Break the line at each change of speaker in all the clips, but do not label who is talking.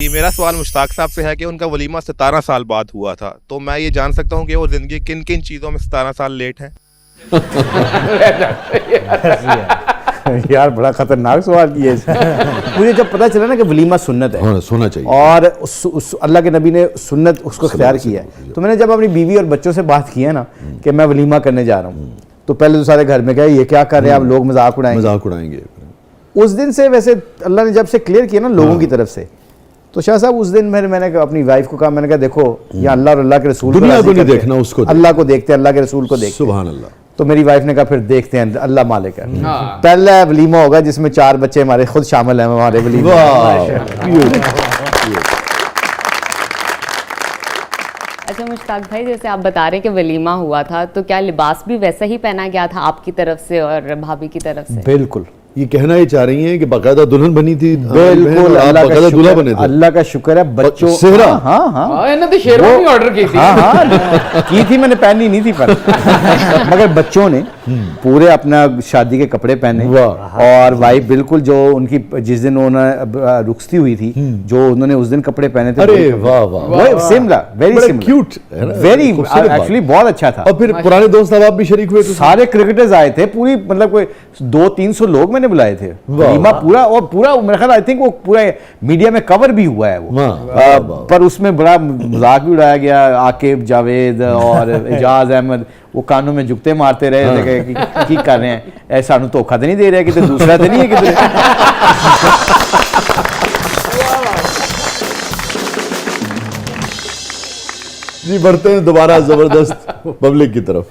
जी, मेरा सवाल मुश्ताक साहब से है कि उनका वलीमा 17 साल बाद हुआ था, तो मैं ये जान सकता हूँ कि वो ज़िंदगी किन किन चीज़ों में 17 साल लेट है।
यार बड़ा खतरनाक सवाल किया है। मुझे जब पता चला ना कि वलीमा सुन्नत है,
हाँ, सोना चाहिए,
और अल्लाह के नबी ने सुन्नत उसको इख्तियार किया है, तो मैंने जब अपनी बीवी और बच्चों से बात की है ना कि मैं वलीमा करने जा रहा हूँ, तो पहले तो सारे घर में कहे ये क्या कर रहे हैं आप लोग, मजाक उड़ाएंगे। उस दिन से वैसे अल्लाह ने जब से क्लियर किया ना लोगों की तरफ से, तो शाह साहब उस दिन मैंने अपनी वाइफ को कहा, मैंने कहा देखो ये अल्लाह और अल्लाह के रसूल
दुनिया को नहीं देखना, उसको
अल्लाह को देखते हैं, अल्लाह के रसूल को देखते हैं।
सुभान अल्लाह।
तो मेरी वाइफ ने कहा फिर देखते हैं, अल्लाह मालिक है। पहला वलीमा होगा जिसमें 4 बच्चे हमारे खुद शामिल हैं हमारे वलीमे।
अच्छा मुश्ताक भाई, जैसे आप बता रहे हैं कि वलीमा हुआ था, तो क्या लिबास भी वैसा ही पहना गया था आपकी तरफ से और भाभी की तरफ से?
बिल्कुल,
ये कहना ही चाह रही हैं कि बाकायदा दुल्हन बनी थी।
बिल्कुल,
बाकायदा दूल्हा बने थे।
अल्लाह का शुक्र है बच्चों।
सेहरा,
इन्होंने तो शेरवानी ऑर्डर की थी।
हाँ की थी, मैंने पहनी नहीं थी पर मगर बच्चों ने पूरे अपना शादी के कपड़े पहने, और वाइफ बिल्कुल जो उनकी जिस दिन उन्होंने रुखसती हुई थी, जो उन्होंने उस दिन कपड़े पहने थे,
अरे वाह वाह,
similar, very similar,
cute,
very actually बहुत अच्छा था।
और फिर पुराने दोस्त अब आप भी शरीक हुए?
सारे क्रिकेटर्स आए थे, पूरी मतलब कोई 200-300 लोग मैंने बुलाए थे। वलीमा पूरा, और पूरा मेरा ख्याल आई थिंक वो पूरा मीडिया में कवर भी हुआ है वो, पर उसमें बड़ा मजाक भी उड़ाया गया। आकिब, जावेद और एजाज अहमद वो कानों में जुगते मारते रहे कि कर रहे हैं, ऐसा धोखा तो नहीं दे रहे, कि दूसरा तो नहीं है किधर।
जी, बढ़ते हैं दोबारा जबरदस्त पब्लिक की तरफ।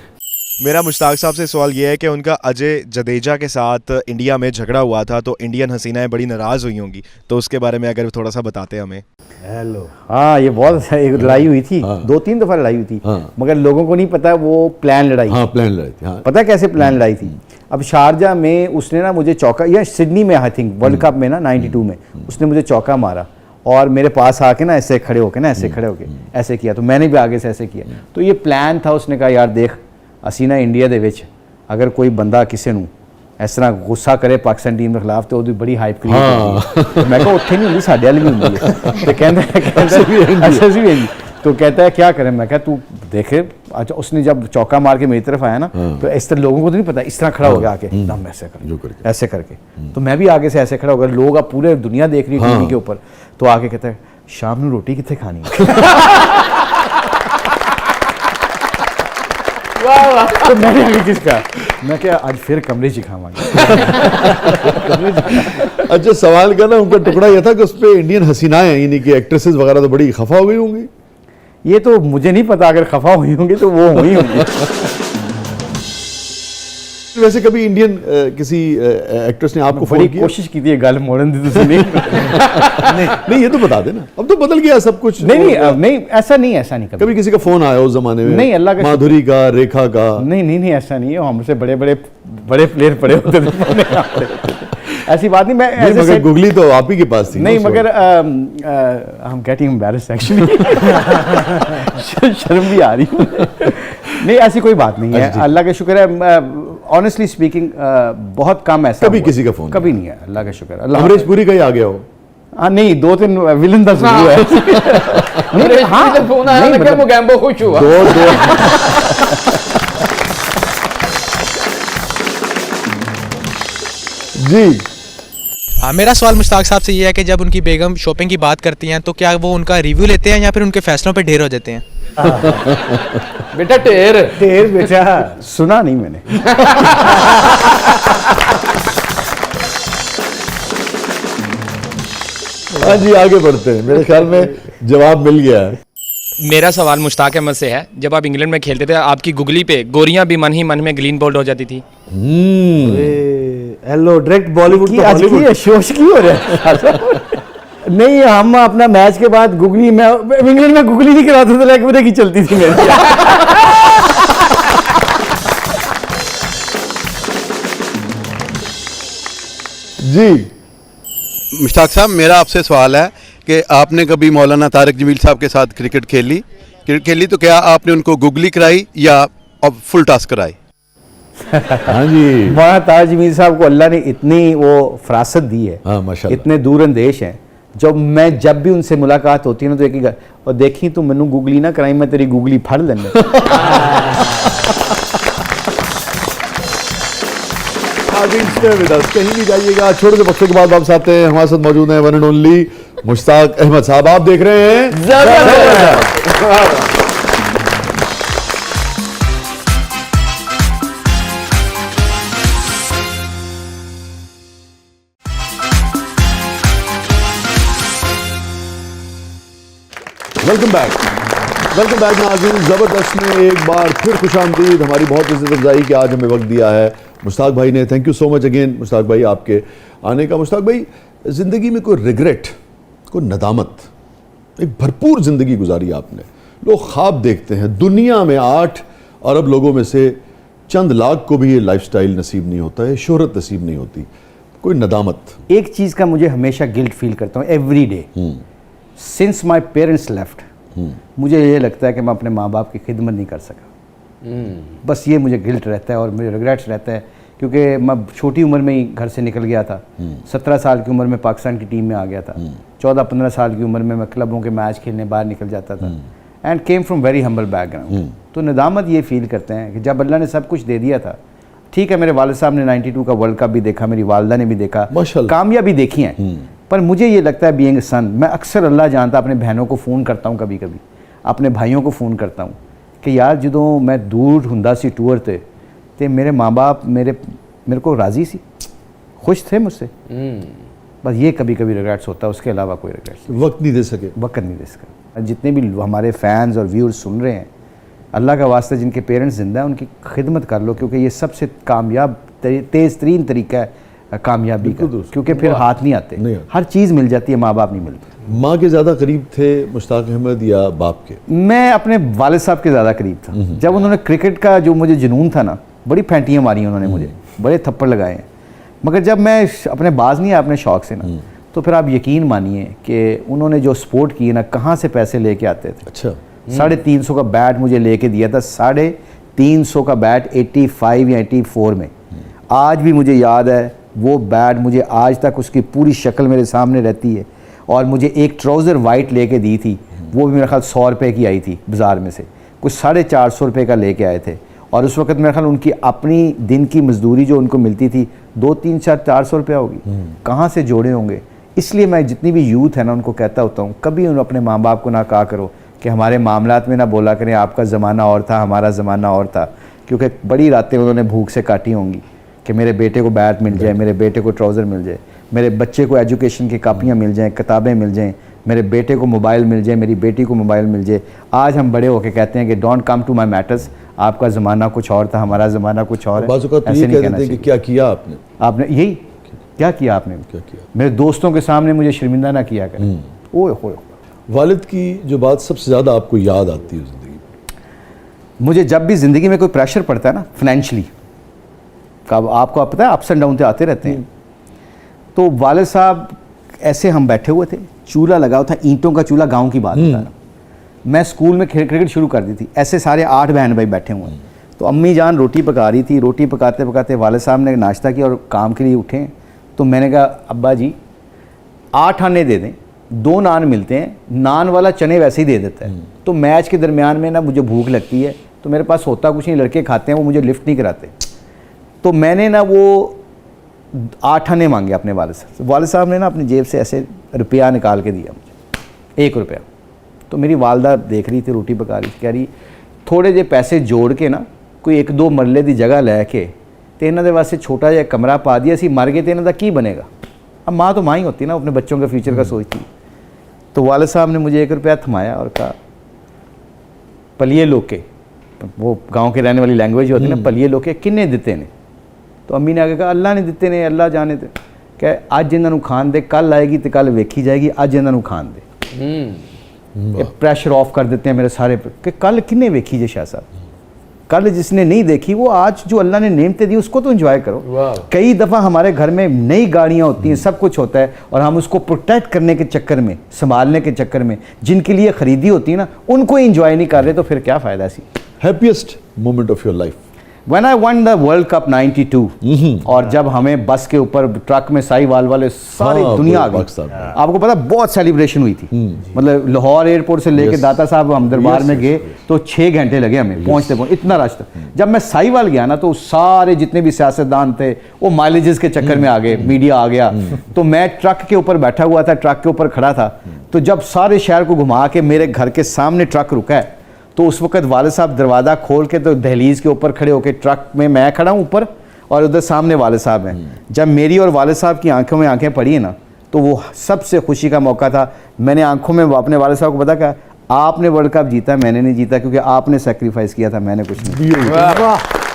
मेरा मुश्ताक साहब से सवाल ये है कि उनका अजय जडेजा के साथ इंडिया में झगड़ा हुआ था, तो इंडियन हसीनाएं बड़ी नाराज़ हुई होंगी, तो उसके बारे में अगर थोड़ा सा बताते हमें।
हेलो, हाँ ये बहुत एक लड़ाई हुई थी, 2-3 दफ़ा लड़ाई हुई थी, मगर लोगों को नहीं पता वो प्लान लड़ाई।
हाँ, प्लान लड़ाई थी।
पता है कैसे प्लान लड़ाई थी? अब शारजा में उसने ना मुझे चौका, या सिडनी में आई थिंक वर्ल्ड कप में ना 92 में उसने मुझे चौका मारा, और मेरे पास आके ना ऐसे खड़े होके ऐसे किया, तो मैंने भी आगे से ऐसे किया। तो ये प्लान था, उसने कहा यार देख असी ना इंडिया दे विच अगर कोई बंदा किसी नूं इस तरह गुस्सा करे पाकिस्तान टीम के खिलाफ, तो वो बड़ी हाइप क्रिएट होती है। मैं कहा उत्थे नहीं होंगी, साडे वाली भी होंगी है। तो कहता तो कहता है क्या करें? मैं कहा तू देखे। अच्छा, उसने जब चौका मार के मेरी तरफ आया ना, तो इस तरह लोगों को तो नहीं पता, इस तरह खड़ा हो गया आके दम ऐसे करके, तो मैं भी आगे से ऐसे खड़ा हो गया। लोग अब पूरे दुनिया देख रही टीवी के ऊपर, तो आके कहता है शाम में रोटी कितने खानी है? तो मैंने आगे किसका, मैं क्या आज फिर कमरे च खावांगे।
अच्छा, सवाल का ना उनका टुकड़ा यह था कि उस पे इंडियन हसीनाएं यानी कि एक्ट्रेसेस वगैरह तो बड़ी खफा हो गई होंगी।
ये तो मुझे नहीं पता, अगर खफा हुई होंगी तो वो हुई होंगी।
वैसे कभी इंडियन किसी एक्ट्रेस ने आपको
बड़ी
फोन किया?
कोशिश की थी गल मोड़न दी तुसी
नहीं, ये तो बता देना, अब तो बदल गया सब कुछ।
नहीं, ऐसा नहीं
कभी किसी का फोन आया उस जमाने में?
नहीं, अल्लाह का
माधुरी का, रेखा का?
नहीं ऐसा नहीं है, हमसे बड़े प्लेयर पड़े होते थे। ऐसी बात नहीं, मैं
मगर गुगली तो आप ही के पास थी।
नहीं, मगर I am getting embarrassed actually. शर्म भी आ रही है। नहीं, ऐसी कोई बात नहीं है, अल्लाह का शुक्र है। ऑनेस्टली स्पीकिंग बहुत कम ऐसा
कभी किसी का फोन
कभी नहीं है, अल्लाह का शुक्र है।
अमरीश पुरी का ही आ गया हो?
हाँ नहीं, 2-3 विलन का शुरू है।
नहीं, हाँ फोन आया था, वो गैम्बो खुश हुआ।
जी,
मेरा सवाल मुश्ताक साहब से ये है कि जब उनकी बेगम शॉपिंग की बात करती हैं, तो क्या वो उनका रिव्यू लेते हैं या फिर उनके फैसलों पे ढेर हो जाते हैं?
बेटा ढेर
बेटा सुना नहीं मैंने।
हाँ जी, आगे बढ़ते हैं, मेरे ख्याल में जवाब मिल गया है।
मेरा सवाल मुश्ताक अहमद से है, जब आप इंग्लैंड में खेलते थे, आपकी गुगली पे गोरियां भी मन ही मन में ग्रीन बोल्ड हो जाती थी।
हेलो, डायरेक्ट बॉलीवुड की आज की शोश की हो रहा है। नहीं, हम अपना मैच के बाद गुगली में इंग्लैंड में गुगली नहीं कराते थे, लेकिन की चलती थी मेरी।
जी
मुश्ताक साहब, मेरा आपसे सवाल है कि आपने कभी मौलाना तारिक जमील साहब के साथ क्रिकेट खेली तो क्या आपने उनको गुगली कराई या फुल टॉस कराई?
हाँ जी,
मौलाना तारिक जमील साहब को अल्लाह ने इतनी वो फरासत दी है,
हाँ माशाल्लाह,
इतने दूर अंदेश हैं। जब भी उनसे मुलाकात होती है ना तो एक ही और देखी तू मैनू गूगली ना कराई, मैं तेरी गूगली फड़ लेना।
कहीं नहीं जाइएगा, छोटे से वक्फे के बाद वापस आते हैं। हमारे साथ मौजूद हैं one and only Mushtaq Ahmed साहब। आप देख रहे हैं वेलकम बैक नाज़रीन। ज़बरदस्त में एक बार फिर खुशामदीद। हमारी बहुत इज्जत अफजाई कि आज हमें वक्त दिया है मुश्ताक भाई ने। Thank you so much again Mushtaq भाई आपके आने का। मुश्ताक भाई, ज़िंदगी में कोई रिग्रेट, कोई नदामत, एक भरपूर ज़िंदगी गुजारी आपने। लोग ख्वाब देखते हैं, दुनिया में 8 अरब लोगों में से चंद लाख को भी ये लाइफस्टाइल नसीब नहीं होता है, शोहरत नसीब नहीं होती। कोई नदामत?
एक चीज़ का मुझे हमेशा गिल्ट फील करता हूँ every day, since my parents left. मुझे ये लगता है कि मैं अपने माँ बाप की खिदमत नहीं कर सका। बस ये मुझे गिल्ट रहता है और मुझे रिग्रेट्स रहता है, क्योंकि मैं छोटी उम्र में ही घर से निकल गया था। 17 साल की उम्र में पाकिस्तान की टीम में आ गया था। 14-15 साल की उम्र में मैं क्लबों के मैच खेलने बाहर निकल जाता था and came from very humble background. तो नदामत ये फील करते हैं कि जब अल्लाह ने सब कुछ दे दिया था, ठीक है मेरे वालिद साहब ने 92 का वर्ल्ड कप भी देखा, मेरी वालदा ने भी देखा, कामयाबी देखी है, पर मुझे ये लगता है बीइंग सन, मैं अक्सर अल्लाह जानता अपने बहनों को फ़ोन करता हूँ, कभी कभी अपने भाइयों को फ़ोन करता हूँ कि यार ਜਦੋਂ मैं दूर हुंदा सी टूर ते मेरे माँ बाप मेरे को राज़ी सी, खुश थे मुझसे। बस ये कभी कभी रिग्रेट्स होता है, उसके अलावा कोई रिग्रेट्स।
वक्त नहीं दे सके।
वक्त नहीं दे सका। जितने भी हमारे फैंस और व्यूअर्स सुन रहे हैं, अल्लाह का वास्ता जिनके पेरेंट्स ज़िंदा हैं उनकी खिदमत कर लो, क्योंकि ये सबसे कामयाब तेज़ तरीन तरीका है कामयाबी का, क्योंकि फिर हाथ नहीं आते, हर चीज़ मिल जाती है, माँ बाप नहीं मिलते।
माँ के ज़्यादा करीब थे मुश्ताक अहमद या बाप के?
मैं अपने वालिद साहब के ज़्यादा करीब था। जब उन्होंने क्रिकेट का जो मुझे जुनून था ना, बड़ी फैंटियाँ मारी उन्होंने मुझे, बड़े थप्पड़ लगाए हैं, मगर जब मैं अपने बाज नहीं आया अपने शौक़ से ना, तो फिर आप यकीन मानिए कि उन्होंने जो सपोर्ट की ना, कहाँ से पैसे लेके आते थे।
अच्छा।
350 का बैट मुझे लेके दिया था, 350 का बैट 85 या 84 में। आज भी मुझे याद है वो बैट, मुझे आज तक उसकी पूरी शक्ल मेरे सामने रहती है। और मुझे एक ट्राउज़र वाइट लेके दी थी, वो भी मेरे ख्याल 100 रुपये की आई थी बाज़ार में से, कुछ 450 रुपये का लेके आए थे। और उस वक्त मेरे ख्याल उनकी अपनी दिन की मजदूरी जो उनको मिलती थी 200-400 रुपया होगी, कहाँ से जोड़े होंगे। इसलिए मैं जितनी भी यूथ है ना उनको कहता होता हूँ, कभी उन अपने माँ बाप को ना कहा करो कि हमारे मामलात में ना बोला करें आपका ज़माना और था, हमारा ज़माना और था, क्योंकि बड़ी रातें उन्होंने भूख से काटी होंगी कि मेरे बेटे को बैट मिल जाए, मेरे बेटे को ट्राउज़र मिल जाए, मेरे बच्चे को एजुकेशन की कापियाँ मिल जाएँ, किताबें मिल जाएँ, मेरे बेटे को मोबाइल मिल जाए, मेरी बेटी को मोबाइल मिल जाए। आज हम बड़े होकर कहते हैं कि don't come to my matters, आपका ज़माना कुछ और था, हमारा ज़माना कुछ और है।
ऐसे नहीं कहना चाहिए। क्या किया आपने?
यही क्या किया आपने?
क्या किया?
मेरे दोस्तों के सामने मुझे शर्मिंदा ना किया करें। ओए होए।
वालिद की जो बात सबसे ज़्यादा आपको याद आती है ज़िंदगी में?
मुझे जब भी ज़िंदगी में कोई प्रेशर पड़ता है ना फाइनेंशियली, आपको पता है अप्स एंड डाउन आते रहते हैं, तो वालिद साहब ऐसे हम बैठे हुए थे, चूल्हा लगा हुआ था, ईंटों का चूल्हा, गांव की बात बता रहा हूं। मैं स्कूल में क्रिकेट शुरू कर दी थी, ऐसे सारे 8 बहन भाई बैठे हुए हैं। तो अम्मी जान रोटी पका रही थी, रोटी पकाते पकाते वालिद साहब ने नाश्ता किया और काम के लिए उठे। तो मैंने कहा अब्बा जी 8 आने दे दें, 2 नान मिलते हैं, नान वाला चने वैसे ही दे देता है। तो मैच के दरमियान में ना मुझे भूख लगती है, तो मेरे पास होता कुछ नहीं, लड़के खाते हैं, वो मुझे लिफ्ट नहीं कराते। तो मैंने ना वो 8 आने मांगे अपने वालिद साहब। वालिद साहब ने ना अपनी जेब से ऐसे रुपया निकाल के दिया मुझे, 1 रुपया। तो मेरी वालदा देख रही थी, रोटी पका रही थी, कह रही थोड़े जे पैसे जोड़ के ना कोई 1-2 मरले की जगह लैके तो इन्हों के वास्ते छोटा जिहा कमरा पा दिया, असी मर गए तो इन्हों का की बनेगा। अब माँ तो माँ ही होती ना, अपने बच्चों के फ्यूचर का सोचती। तो वालिद साहब ने मुझे 1 रुपया थमाया और कहा पलिए लोके, वो गाँव के रहने वाली लैंग्वेज होती है ना, पलिए लोके किन्ने दिते ने? तो अम्मी ने आगे कहा अल्लाह ने दिते ने, अल्लाह जाने ते। कह अज इन्हों खान दे, कल आएगी तो कल वेखी जाएगी, अज इन्हों खान दे। प्रेशर ऑफ कर देते हैं मेरे सारे कि कल किन्ने वेखी जे शाह साहब, कल जिसने नहीं देखी वो आज जो अल्लाह ने नेमतें दी उसको तो एंजॉय करो। कई दफ़ा हमारे घर में नई गाड़ियाँ होती हैं, सब कुछ होता है, और हम उसको प्रोटेक्ट करने के चक्कर में, संभालने के चक्कर में जिनके लिए ख़रीदी होती है ना, उनको एंजॉय नहीं कर रहे, तो फिर क्या फ़ायदा सी।
Happiest moment of your life?
When I won the World Cup 92 और जब हमें बस के ऊपर ट्रक में साहिवाल वाले सारी
हाँ,
दुनिया आ
पाकिस्तान
गई,
में।
आपको पता बहुत सेलिब्रेशन हुई थी। मतलब लाहौर एयरपोर्ट से लेके
Yes.
दाता साहब हम दरबार
Yes,
में
yes,
गए तो 6 घंटे लगे हमें पहुंचते इतना रश था। जब मैं साहिवाल गया ना तो सारे जितने भी सियासतदान थे वो माइलेजेस के चक्कर में आ गए, मीडिया आ गया। तो मैं ट्रक के ऊपर बैठा हुआ था, ट्रक के ऊपर खड़ा था, तो जब सारे शहर को घुमा के मेरे घर के सामने ट्रक रुका है तो उस वक्त वाले साहब दरवाज़ा खोल के तो दहलीज के ऊपर खड़े होके ट्रक में मैं खड़ा हूँ ऊपर और उधर सामने वाले साहब हैं। जब मेरी और वाले साहब की आंखों में आंखें पड़ी है ना तो वो सबसे खुशी का मौका था। मैंने आंखों में अपने वाले साहब को बताया कि आपने वर्ल्ड कप जीता, मैंने नहीं जीता, क्योंकि आपने सेक्रीफाइस किया था, मैंने कुछ नहीं।
Beautiful.